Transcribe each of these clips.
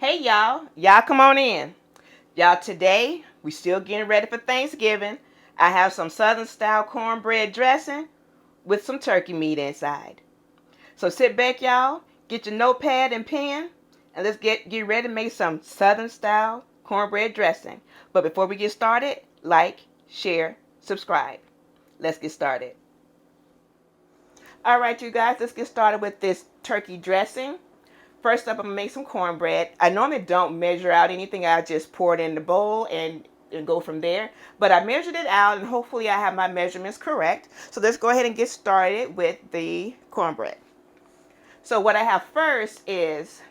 Hey y'all come on in. Y'all, today we still getting ready for Thanksgiving. I have some Southern style cornbread dressing with some turkey meat inside. So sit back, y'all, get your notepad and pen, and let's get ready to make some Southern style cornbread dressing. But before we get started, like, share, subscribe. Let's get started. All right, you guys, let's get started with this turkey dressing. First up, I'm gonna make some cornbread. I normally don't measure out anything. I just pour it in the bowl and go from there. But I measured it out, and hopefully I have my measurements correct. So let's go ahead and get started with the cornbread. So what I have first is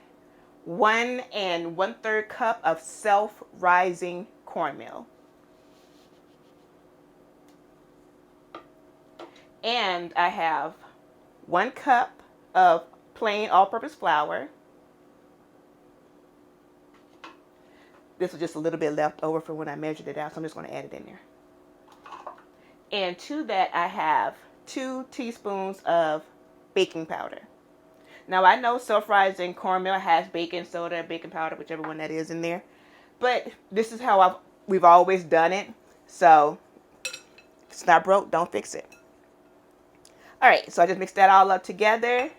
1 1/3 cup of self-rising cornmeal. And I have 1 cup of plain all-purpose flour. This was just a little bit left over from when I measured it out, so I'm just going to add it in there. And to that, I have 2 teaspoons of baking powder. Now, I know self-rising cornmeal has baking soda, baking powder, whichever one that is in there. But this is how we've always done it. So, if it's not broke, don't fix it. All right, so I just mixed that all up together.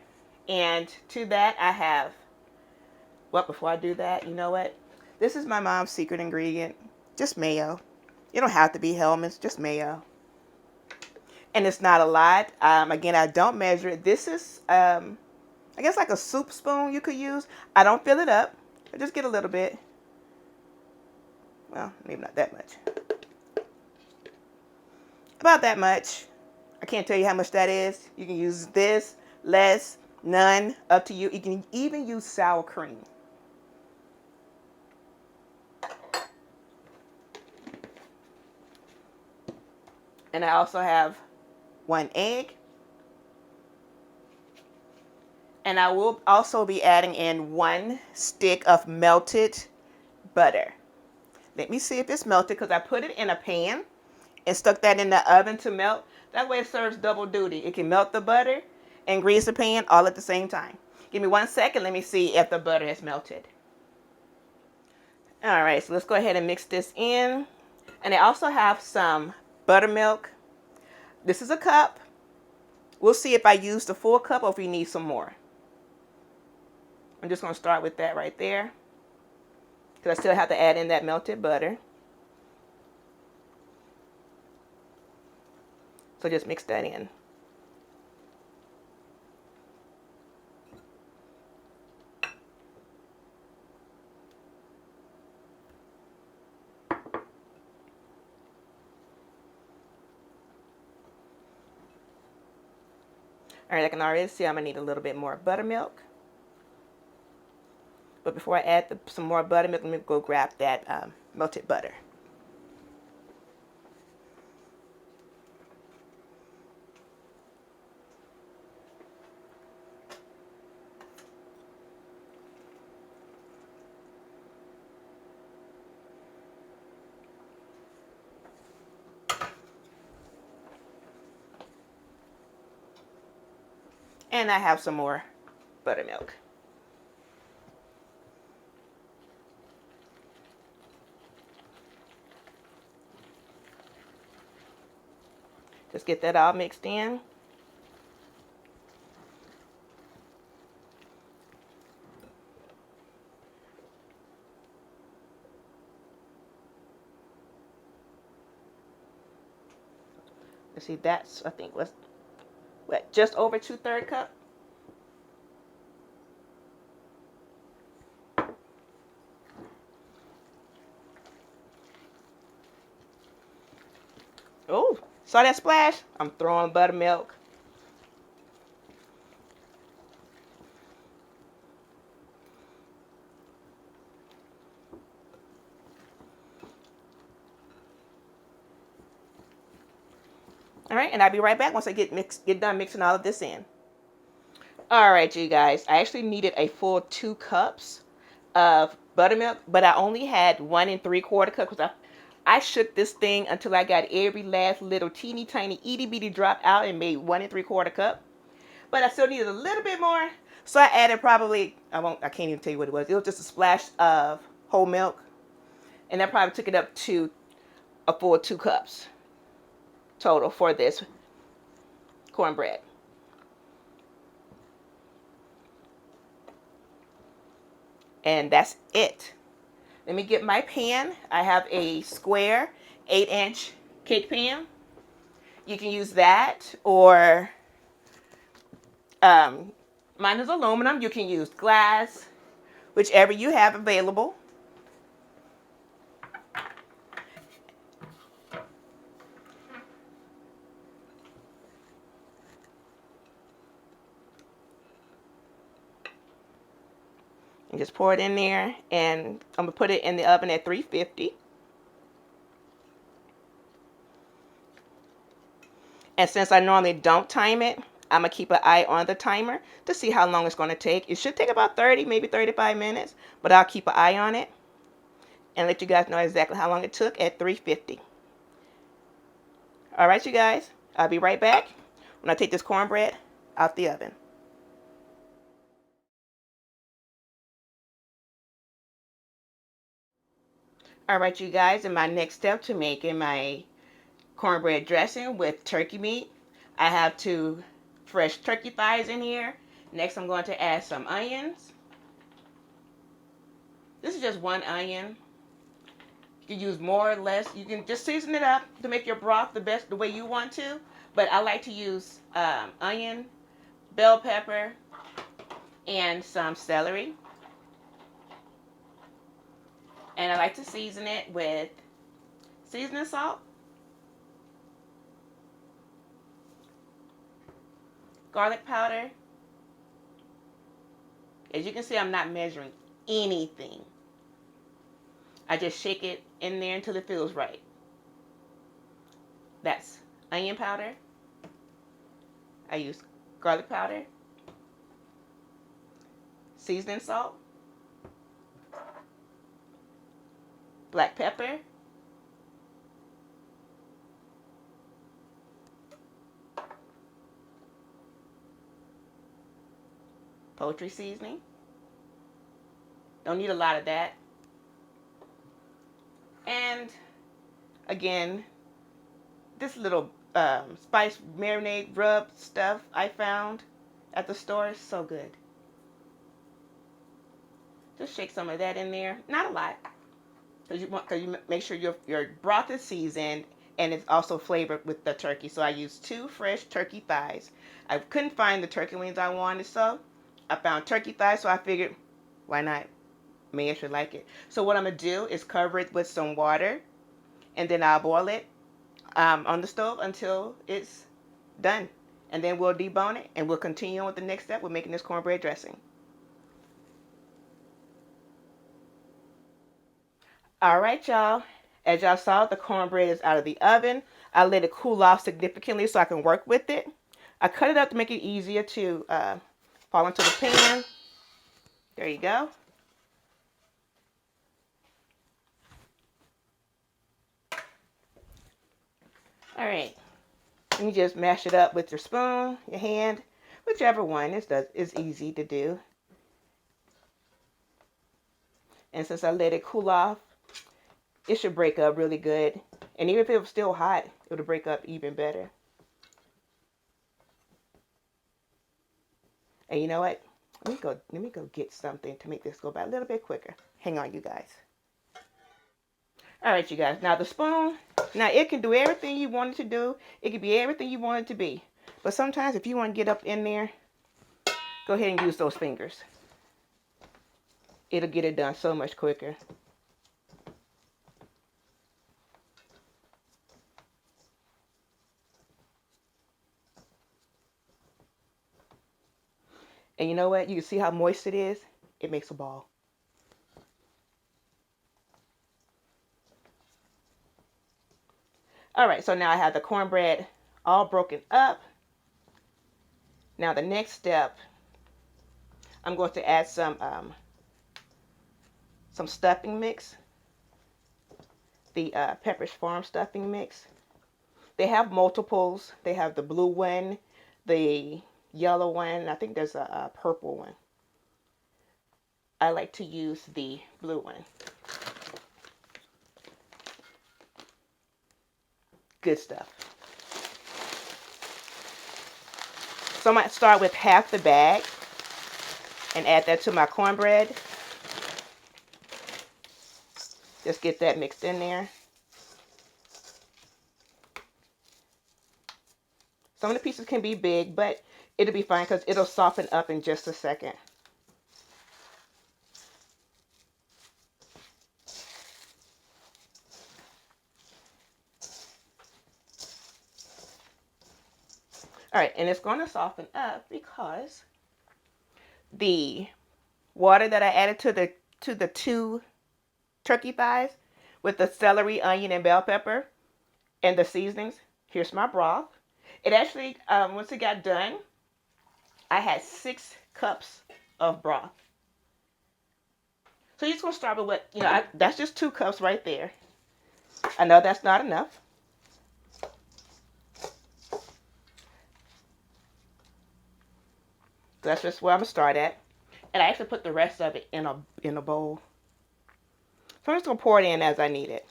And to that, I have, well, before I do that, you know what? This is my mom's secret ingredient, just mayo. You don't have to be Hellmann's, just mayo. And it's not a lot. Again, I don't measure it. This is, I guess like a soup spoon you could use. I don't fill it up. I just get a little bit. Well, maybe not that much. About that much. I can't tell you how much that is. You can use this, less, none, up to you. You can even use sour cream. And I also have 1 egg. And I will also be adding in 1 stick of melted butter. Let me see if it's melted, because I put it in a pan and stuck that in the oven to melt. That way it serves double duty. It can melt the butter and grease the pan all at the same time. Give me 1 second. Let me see if the butter has melted. All right, so let's go ahead and mix this in. And I also have some buttermilk. This is a cup. We'll see if I use the full cup or if we need some more. I'm just going to start with that right there, because I still have to add in that melted butter. So just mix that in. All right, I can already see I'm going to need a little bit more buttermilk. But before I add some more buttermilk, let me go grab that melted butter. And I have some more buttermilk. Just get that all mixed in. Let's see, that's, I think, what, just over 2/3 cup. Oh, saw that splash? I'm throwing buttermilk. All right, and I'll be right back once I get done mixing all of this in. All right, you guys, I actually needed a full 2 cups of buttermilk, but I only had 1 3/4 cup, because I shook this thing until I got every last little teeny tiny itty bitty drop out and made 1 3/4 cup. But I still needed a little bit more, So I added probably, I can't even tell you what it was. It was just a splash of whole milk. And that probably took it up to a full 2 cups total for this cornbread. And that's it. Let me get my pan. I have a square 8-inch cake pan. You can use that, or mine is aluminum. You can use glass, whichever you have available. And just pour it in there, and I'm gonna put it in the oven at 350. And since I normally don't time it, I'm gonna keep an eye on the timer to see how long it's gonna take. It should take about 30, maybe 35 minutes, but I'll keep an eye on it and let you guys know exactly how long it took at 350. All right, you guys, I'll be right back when I take this cornbread out the oven. All right, you guys, and my next step to making my cornbread dressing with turkey meat, I have 2 fresh turkey thighs in here. Next, I'm going to add some onions. This is just 1 onion. You can use more or less. You can just season it up to make your broth the way you want to. But I like to use onion, bell pepper, and some celery. And I like to season it with seasoning salt, garlic powder. As you can see, I'm not measuring anything. I just shake it in there until it feels right. That's onion powder. I use garlic powder, seasoning salt, black pepper, poultry seasoning. Don't need a lot of that. And again, this little spice marinade rub stuff I found at the store is so good. Just shake some of that in there. Not a lot, because you make sure your broth is seasoned and it's also flavored with the turkey. So I used 2 fresh turkey thighs. I couldn't find the turkey wings I wanted, so I found turkey thighs. So I figured, why not? Mayo should like it. So what I'm gonna do is cover it with some water, and then I'll boil it on the stove until it's done. And then we'll debone it, and we'll continue on with the next step with making this cornbread dressing. All right, y'all. As y'all saw, the cornbread is out of the oven. I let it cool off significantly so I can work with it. I cut it up to make it easier to fall into the pan. There you go. All right. And you just mash it up with your spoon, your hand, whichever one. It's easy to do. And since I let it cool off, it should break up really good. And even if it was still hot, it would break up even better. And you know what? Let me go get something to make this go by a little bit quicker. Hang on, you guys. All right, you guys. Now the spoon, now it can do everything you want it to do. It can be everything you want it to be. But sometimes if you want to get up in there, go ahead and use those fingers. It'll get it done so much quicker. And you know what? You can see how moist it is. It makes a ball. All right, so now I have the cornbread all broken up. Now the next step, I'm going to add some stuffing mix. The Pepperidge Farm stuffing mix. They have multiples. They have the blue one, the yellow one. I think there's a purple one. I like to use the blue one. Good stuff. So I might start with half the bag and add that to my cornbread. Just get that mixed in there. Some of the pieces can be big, but it'll be fine because it'll soften up in just a second. All right, and it's going to soften up because the water that I added to the 2 turkey thighs with the celery, onion, and bell pepper and the seasonings. Here's my broth. It actually, once it got done, I had 6 cups of broth. So you're just going to start with what, that's just 2 cups right there. I know that's not enough. That's just where I'm going to start at. And I actually put the rest of it in a bowl. So I'm just going to pour it in as I need it.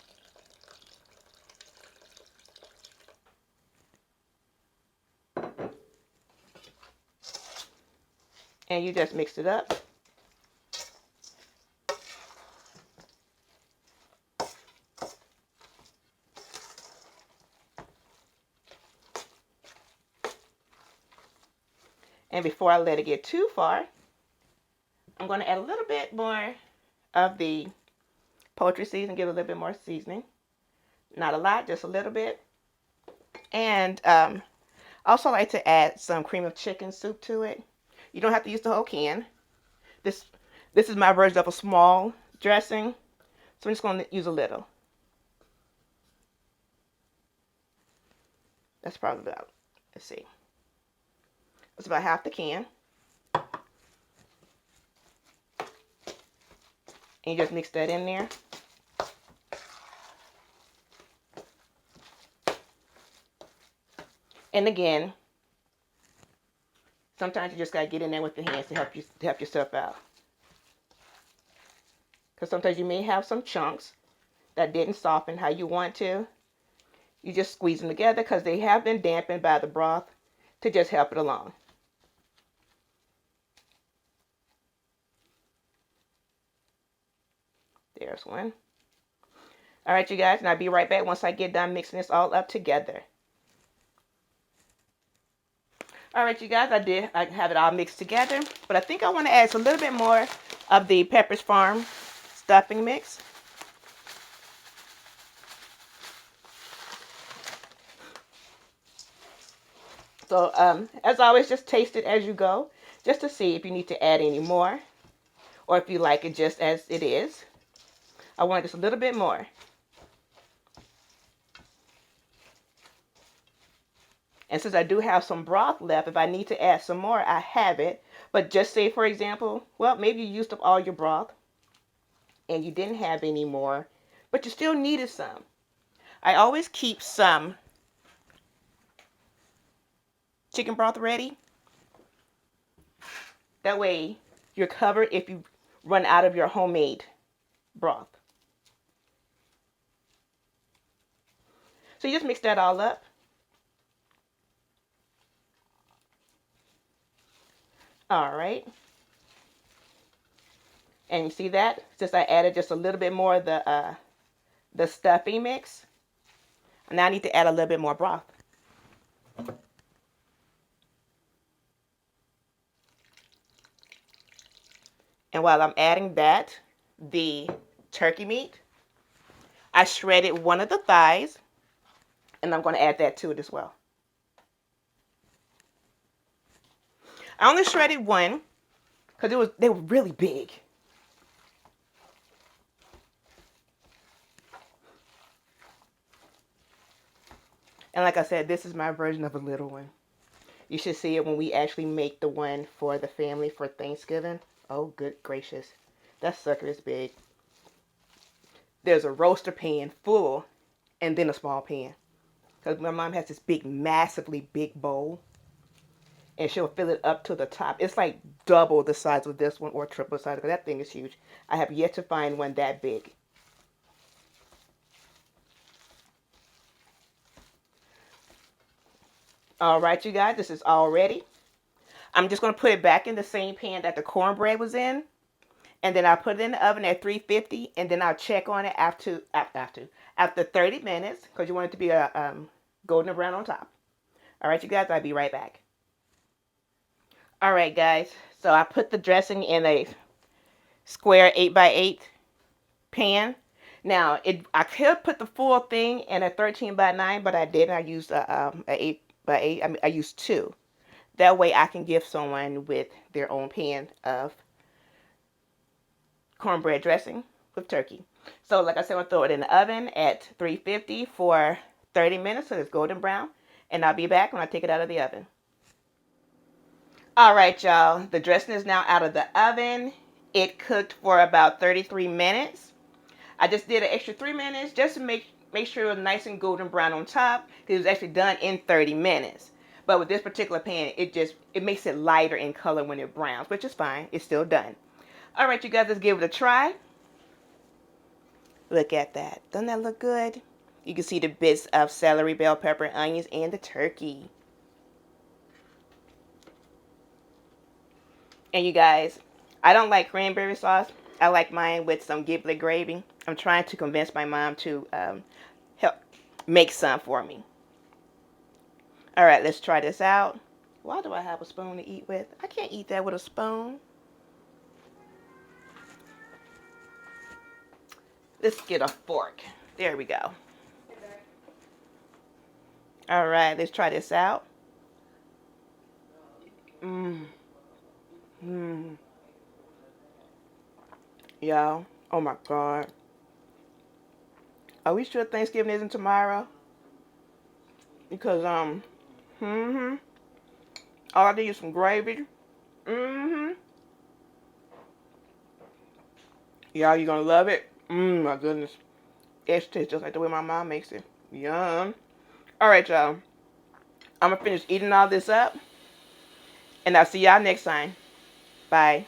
And you just mix it up. And before I let it get too far, I'm going to add a little bit more of the poultry seasoning, give it a little bit more seasoning. Not a lot, just a little bit. And I also like to add some cream of chicken soup to it. You don't have to use the whole can. This is my version of a small dressing, so I'm just going to use a little. That's probably about, let's see. That's about half the can. And you just mix that in there. And again, sometimes you just gotta get in there with the hands to help yourself out. Because sometimes you may have some chunks that didn't soften how you want to. You just squeeze them together because they have been dampened by the broth to just help it along. There's one. All right, you guys, and I'll be right back once I get done mixing this all up together. All right, you guys, I have it all mixed together, but I think I want to add a little bit more of the Pepperidge Farm stuffing mix. So, as always, just taste it as you go, just to see if you need to add any more, or if you like it just as it is. I want just a little bit more. And since I do have some broth left, if I need to add some more, I have it. But just say, for example, well, maybe you used up all your broth and you didn't have any more, but you still needed some. I always keep some chicken broth ready. That way you're covered if you run out of your homemade broth. So you just mix that all up. All right. And you see that? Since I added just a little bit more of the stuffing mix. And now I need to add a little bit more broth. And while I'm adding that, the turkey meat, I shredded one of the thighs, and I'm going to add that to it as well. I only shredded one because they were really big. And like I said, this is my version of a little one. You should see it when we actually make the one for the family for Thanksgiving. Oh, good gracious. That sucker is big. There's a roaster pan full and then a small pan. Because my mom has this big, massively big bowl. and she'll fill it up to the top. It's like double the size of this one or triple size because that thing is huge. I have yet to find one that big. All right, you guys, this is all ready. I'm just going to put it back in the same pan that the cornbread was in. And then I'll put it in the oven at 350, and then I'll check on it after 30 minutes because you want it to be a golden brown on top. All right, you guys, I'll be right back. All right, guys, so I put the dressing in a square 8x8 pan. Now, I could put the full thing in a 13x9, but I didn't. I used a 8x8. I mean, I used two. That way I can give someone with their own pan of cornbread dressing with turkey. So like I said, I'll throw it in the oven at 350 for 30 minutes so it's golden brown. And I'll be back when I take it out of the oven. All right, y'all. The dressing is now out of the oven. It cooked for about 33 minutes. I just did an extra 3 minutes just to make sure it was nice and golden brown on top because it was actually done in 30 minutes. But with this particular pan, it makes it lighter in color when it browns, which is fine. It's still done. All right, you guys, let's give it a try. Look at that. Doesn't that look good? You can see the bits of celery, bell pepper, onions, and the turkey. And you guys, I don't like cranberry sauce. I like mine with some giblet gravy. I'm trying to convince my mom to help make some for me. All right, let's try this out. Why do I have a spoon to eat with? I can't eat that with a spoon. Let's get a fork. There we go. All right, let's try this out. Y'all, oh my God. Are we sure Thanksgiving isn't tomorrow? Because, all I need is some gravy. Y'all, you gonna love it. My goodness. It tastes just like the way my mom makes it. Yum. Alright, y'all. I'm gonna finish eating all this up. And I'll see y'all next time. Bye.